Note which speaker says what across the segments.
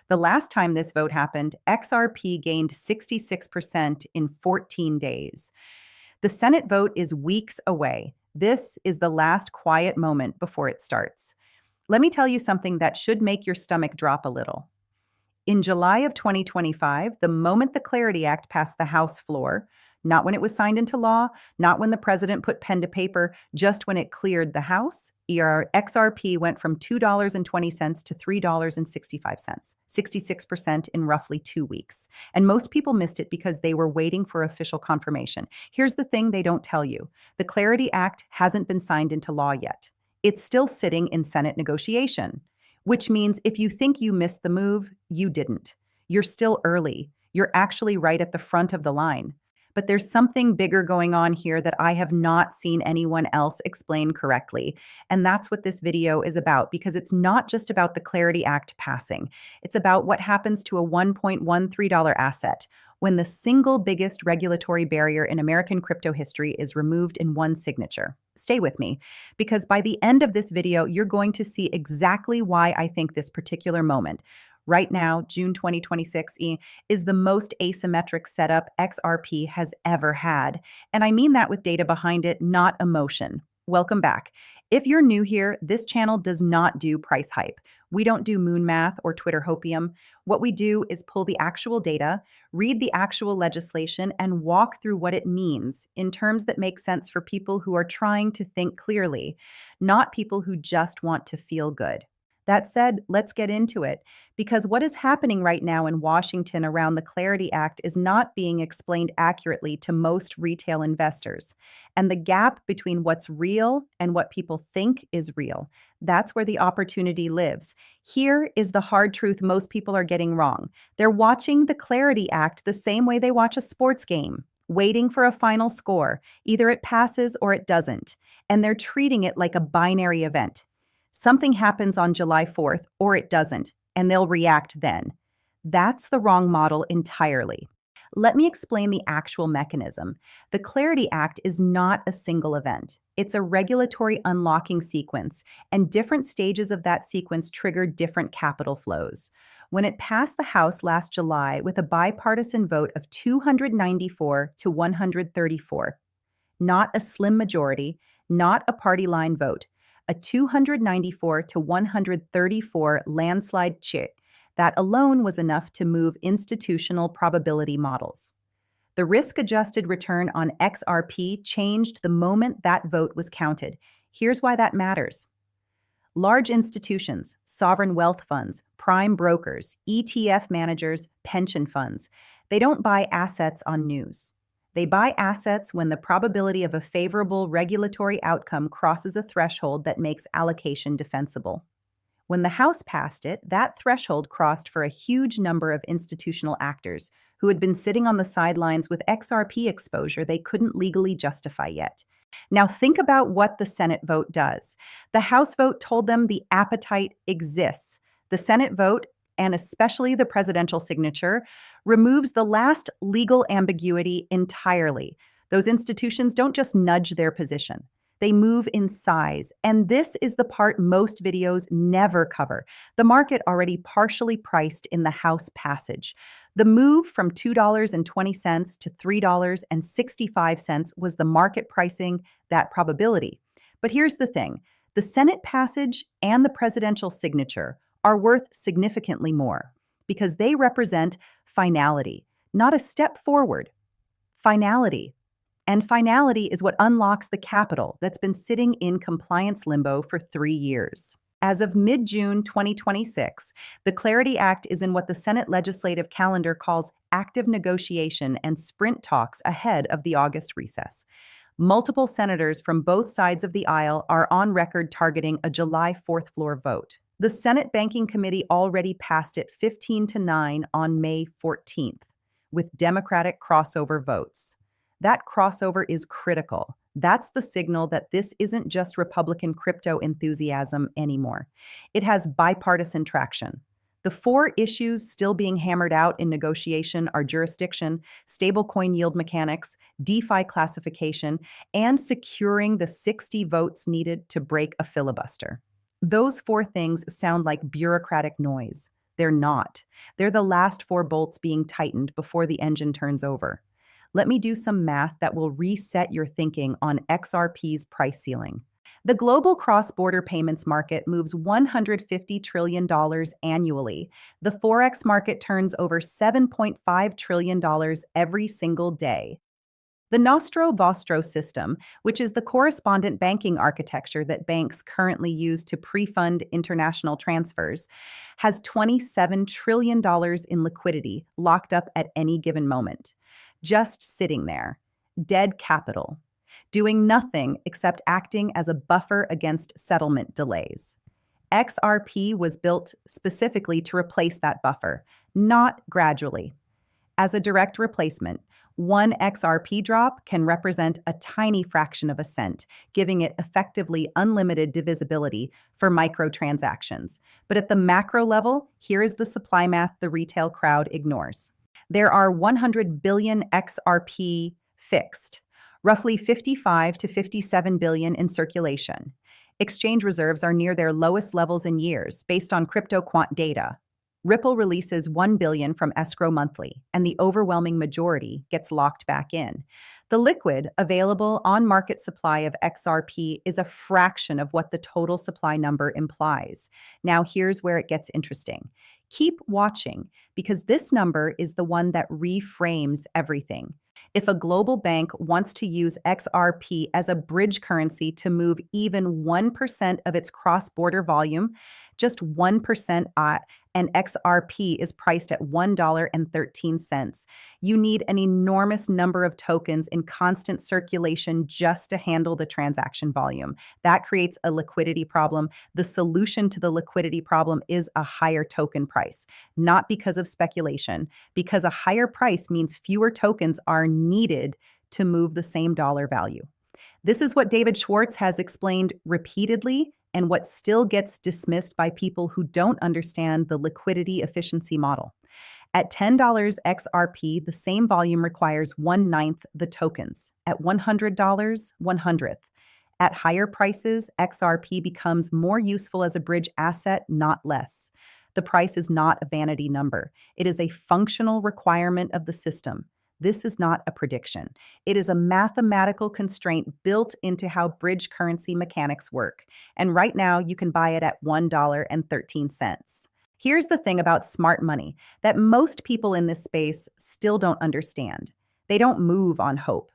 Speaker 1: The last time this vote happened, XRP gained 66% in 14 days. The Senate vote is weeks away. This is the last quiet moment before it starts. Let me tell you something that should make your stomach drop a little. In July of 2025, the moment the Clarity Act passed the House floor, not when it was signed into law, not when the president put pen to paper, just when it cleared the House, XRP went from $2.20 to $3.65, 66% in roughly 2 weeks. And most people missed it because they were waiting for official confirmation. Here's the thing they don't tell you. The Clarity Act hasn't been signed into law yet. It's still sitting in Senate negotiation, which means if you think you missed the move, you didn't. You're still early. You're actually right at the front of the line. But there's something bigger going on here that I have not seen anyone else explain correctly. And that's what this video is about, because it's not just about the Clarity Act passing. It's about what happens to a $1.13 asset when the single biggest regulatory barrier in American crypto history is removed in one signature. Stay with me, because by the end of this video, you're going to see exactly why I think this particular moment, right now, June 2026, is the most asymmetric setup XRP has ever had. And I mean that with data behind it, not emotion. Welcome back. If you're new here, this channel does not do price hype. We don't do moon math or Twitter hopium. What we do is pull the actual data, read the actual legislation, and walk through what it means in terms that make sense for people who are trying to think clearly, not people who just want to feel good. That said, let's get into it, because what is happening right now in Washington around the Clarity Act is not being explained accurately to most retail investors. And the gap between what's real and what people think is real, that's where the opportunity lives. Here is the hard truth most people are getting wrong. They're watching the Clarity Act the same way they watch a sports game, waiting for a final score. Either it passes or it doesn't. And they're treating it like a binary event. Something happens on July 4th, or it doesn't, and they'll react then. That's the wrong model entirely. Let me explain the actual mechanism. The Clarity Act is not a single event. It's a regulatory unlocking sequence, and different stages of that sequence trigger different capital flows. When it passed the House last July with a bipartisan vote of 294 to 134, not a slim majority, not a party line vote, a 294 to 134 landslide chit, that alone was enough to move institutional probability models. The risk-adjusted return on XRP changed the moment that vote was counted. Here's why that matters. Large institutions, sovereign wealth funds, prime brokers, ETF managers, pension funds, they don't buy assets on news. They buy assets when the probability of a favorable regulatory outcome crosses a threshold that makes allocation defensible. When the House passed it, that threshold crossed for a huge number of institutional actors who had been sitting on the sidelines with XRP exposure they couldn't legally justify yet. Now think about what the Senate vote does. The House vote told them the appetite exists. The Senate vote, and especially the presidential signature, removes the last legal ambiguity entirely. Those institutions don't just nudge their position. They move in size. And this is the part most videos never cover. The market already partially priced in the House passage. The move from $2.20 to $3.65 was the market pricing that probability. But here's the thing. The Senate passage and the presidential signature are worth significantly more because they represent finality, not a step forward. Finality. And finality is what unlocks the capital that's been sitting in compliance limbo for 3 years. As of mid-June 2026, the Clarity Act is in what the Senate legislative calendar calls active negotiation and sprint talks ahead of the August recess. Multiple senators from both sides of the aisle are on record targeting a July 4th floor vote. The Senate Banking Committee already passed it 15-9 on May 14th, with Democratic crossover votes. That crossover is critical. That's the signal that this isn't just Republican crypto enthusiasm anymore. It has bipartisan traction. The 4 issues still being hammered out in negotiation are jurisdiction, stablecoin yield mechanics, DeFi classification, and securing the 60 votes needed to break a filibuster. Those 4 things sound like bureaucratic noise. They're not. They're the last four bolts being tightened before the engine turns over. Let me do some math that will reset your thinking on XRP's price ceiling. The global cross border payments market moves $150 trillion annually. The Forex market turns over $7.5 trillion every single day. The Nostro Vostro system, which is the correspondent banking architecture that banks currently use to pre-fund international transfers, has $27 trillion in liquidity locked up at any given moment. Just sitting there. Dead capital. Doing nothing except acting as a buffer against settlement delays. XRP was built specifically to replace that buffer, not gradually. As a direct replacement, one XRP drop can represent a tiny fraction of a cent, giving it effectively unlimited divisibility for microtransactions. But at the macro level, here is the supply math the retail crowd ignores. There are 100 billion XRP fixed, roughly 55 to 57 billion in circulation. Exchange reserves are near their lowest levels in years, based on CryptoQuant data. Ripple releases 1 billion from escrow monthly, and the overwhelming majority gets locked back in. The liquid available on-market supply of XRP is a fraction of what the total supply number implies. Now here's where it gets interesting. Keep watching, because this number is the one that reframes everything. If a global bank wants to use XRP as a bridge currency to move even 1% of its cross-border volume, just 1%, and XRP is priced at $1.13. You need an enormous number of tokens in constant circulation just to handle the transaction volume. That creates a liquidity problem. The solution to the liquidity problem is a higher token price, not because of speculation, because a higher price means fewer tokens are needed to move the same dollar value. This is what David Schwartz has explained repeatedly and what still gets dismissed by people who don't understand the liquidity efficiency model. At $10 XRP, the same volume requires 1/9 the tokens. At $100, 1/100th. At higher prices, XRP becomes more useful as a bridge asset, not less. The price is not a vanity number. It is a functional requirement of the system. This is not a prediction. It is a mathematical constraint built into how bridge currency mechanics work. And right now, you can buy it at $1.13. Here's the thing about smart money that most people in this space still don't understand. They don't move on hope.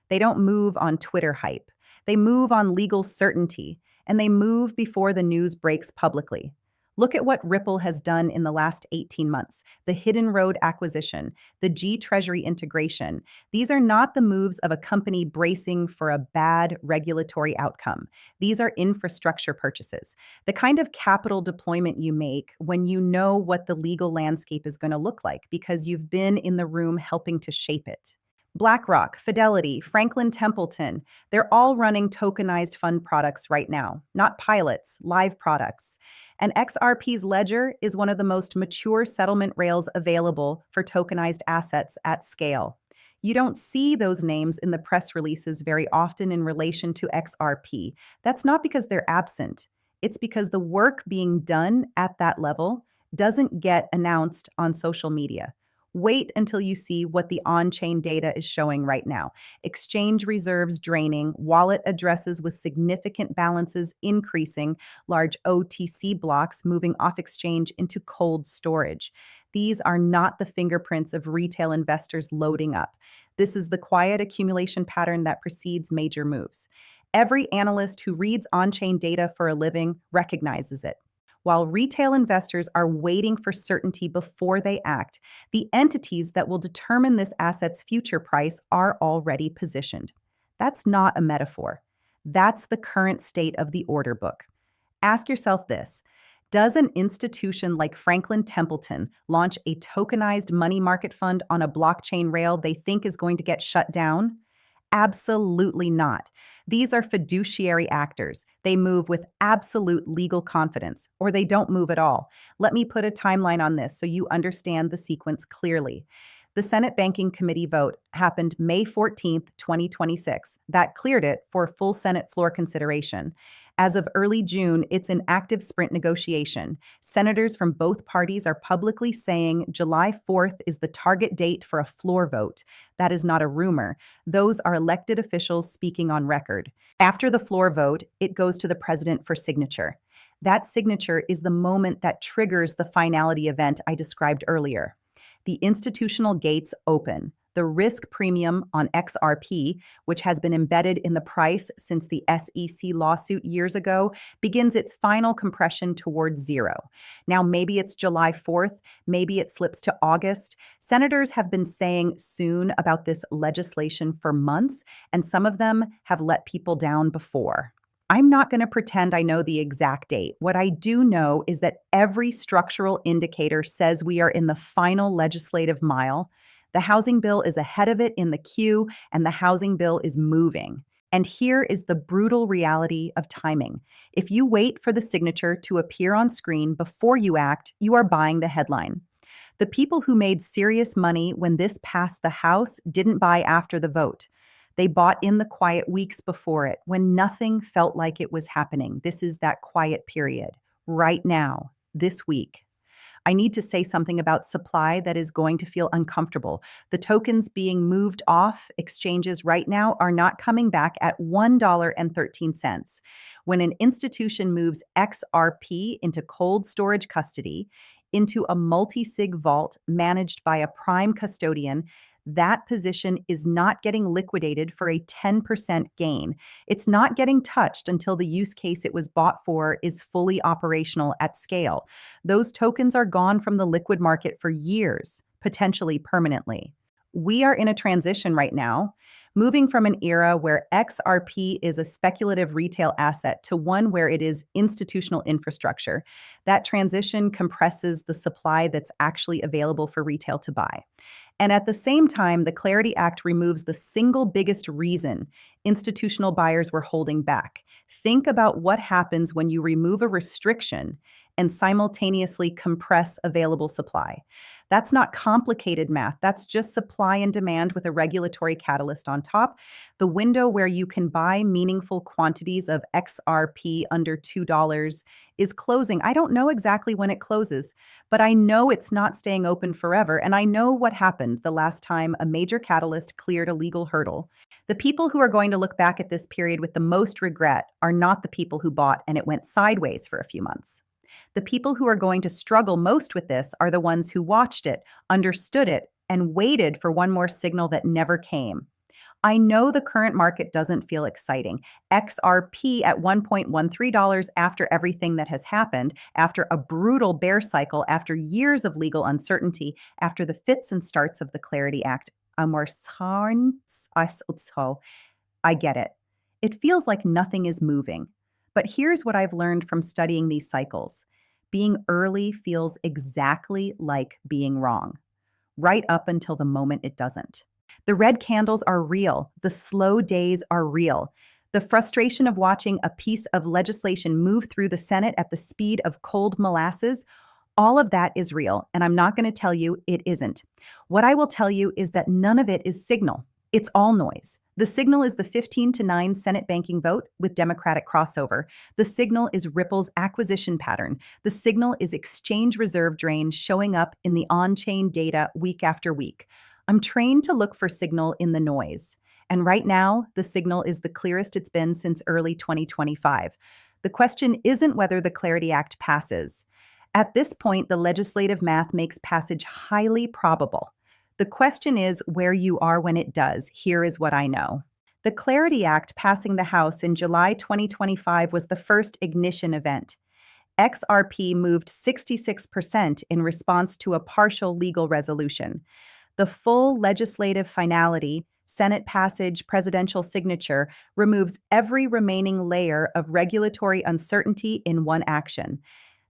Speaker 1: They don't move on Twitter hype. They move on legal certainty, and they move before the news breaks publicly. Look at what Ripple has done in the last 18 months, the Hidden Road acquisition, the G Treasury integration. These are not the moves of a company bracing for a bad regulatory outcome. These are infrastructure purchases, the kind of capital deployment you make when you know what the legal landscape is going to look like because you've been in the room helping to shape it. BlackRock, Fidelity, Franklin Templeton, they're all running tokenized fund products right now, not pilots, live products. And XRP's ledger is one of the most mature settlement rails available for tokenized assets at scale. You don't see those names in the press releases very often in relation to XRP. That's not because they're absent. It's because the work being done at that level doesn't get announced on social media. Wait until you see what the on-chain data is showing right now. Exchange reserves draining, wallet addresses with significant balances increasing, large OTC blocks moving off exchange into cold storage. These are not the fingerprints of retail investors loading up. This is the quiet accumulation pattern that precedes major moves. Every analyst who reads on-chain data for a living recognizes it. While retail investors are waiting for certainty before they act, the entities that will determine this asset's future price are already positioned. That's not a metaphor. That's the current state of the order book. Ask yourself this: does an institution like Franklin Templeton launch a tokenized money market fund on a blockchain rail they think is going to get shut down? Absolutely not. These are fiduciary actors. They move with absolute legal confidence, or they don't move at all. Let me put a timeline on this so you understand the sequence clearly. The Senate Banking Committee vote happened May 14th, 2026. That cleared it for full Senate floor consideration. As of early June, it's an active sprint negotiation. Senators from both parties are publicly saying July 4th is the target date for a floor vote. That is not a rumor. Those are elected officials speaking on record. After the floor vote, it goes to the president for signature. That signature is the moment that triggers the finality event I described earlier. The institutional gates open. The risk premium on XRP, which has been embedded in the price since the SEC lawsuit years ago, begins its final compression towards zero. Now, maybe it's July 4th, maybe it slips to August. Senators have been saying soon about this legislation for months, and some of them have let people down before. I'm not going to pretend I know the exact date. What I do know is that every structural indicator says we are in the final legislative mile. The housing bill is ahead of it in the queue, and the housing bill is moving. And here is the brutal reality of timing. If you wait for the signature to appear on screen before you act, you are buying the headline. The people who made serious money when this passed the House didn't buy after the vote. They bought in the quiet weeks before it, when nothing felt like it was happening. This is that quiet period. Right now, this week. I need to say something about supply that is going to feel uncomfortable. The tokens being moved off exchanges right now are not coming back at $1.13. When an institution moves XRP into cold storage custody, into a multi-sig vault managed by a prime custodian, that position is not getting liquidated for a 10% gain. It's not getting touched until the use case it was bought for is fully operational at scale. Those tokens are gone from the liquid market for years, potentially permanently. We are in a transition right now, moving from an era where XRP is a speculative retail asset to one where it is institutional infrastructure. That transition compresses the supply that's actually available for retail to buy. And at the same time, the Clarity Act removes the single biggest reason institutional buyers were holding back. Think about what happens when you remove a restriction and simultaneously compress available supply. That's not complicated math. That's just supply and demand with a regulatory catalyst on top. The window where you can buy meaningful quantities of XRP under $2 is closing. I don't know exactly when it closes, but I know it's not staying open forever. And I know what happened the last time a major catalyst cleared a legal hurdle. The people who are going to look back at this period with the most regret are not the people who bought and it went sideways for a few months. The people who are going to struggle most with this are the ones who watched it, understood it, and waited for one more signal that never came. I know the current market doesn't feel exciting. XRP at $1.13 after everything that has happened, after a brutal bear cycle, after years of legal uncertainty, after the fits and starts of the Clarity Act. I get it. It feels like nothing is moving. But here's what I've learned from studying these cycles. Being early feels exactly like being wrong, right up until the moment it doesn't. The red candles are real. The slow days are real. The frustration of watching a piece of legislation move through the Senate at the speed of cold molasses, all of that is real, and I'm not going to tell you it isn't. What I will tell you is that none of it is signal. It's all noise. The signal is the 15-9 Senate banking vote with Democratic crossover. The signal is Ripple's acquisition pattern. The signal is exchange reserve drain showing up in the on-chain data week after week. I'm trained to look for signal in the noise. And right now, the signal is the clearest it's been since early 2025. The question isn't whether the Clarity Act passes. At this point, the legislative math makes passage highly probable. The question is where you are when it does. Here is what I know. The Clarity Act passing the House in July 2025 was the first ignition event. XRP moved 66% in response to a partial legal resolution. The full legislative finality, Senate passage, presidential signature, removes every remaining layer of regulatory uncertainty in one action.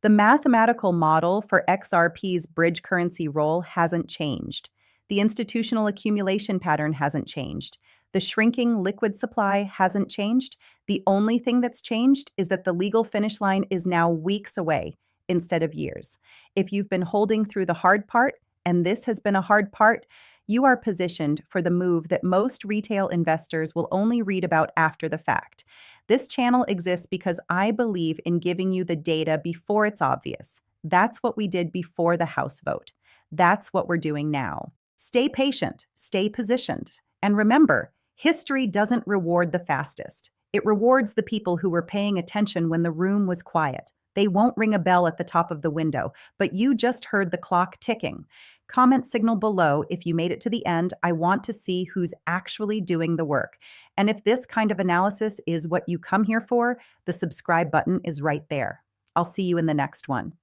Speaker 1: The mathematical model for XRP's bridge currency role hasn't changed. The institutional accumulation pattern hasn't changed. The shrinking liquid supply hasn't changed. The only thing that's changed is that the legal finish line is now weeks away instead of years. If you've been holding through the hard part, and this has been a hard part, You are positioned for the move that most retail investors will only read about after the fact. This channel exists because I believe in giving you the data before it's obvious. That's what we did before the House vote. That's what we're doing now. Stay patient, stay positioned, and remember, history doesn't reward the fastest. It rewards the people who were paying attention when the room was quiet. They won't ring a bell at the top of the window, but you just heard the clock ticking. Comment signal below if you made it to the end. I want to see who's actually doing the work. And if this kind of analysis is what you come here for, the subscribe button is right there. I'll see you in the next one.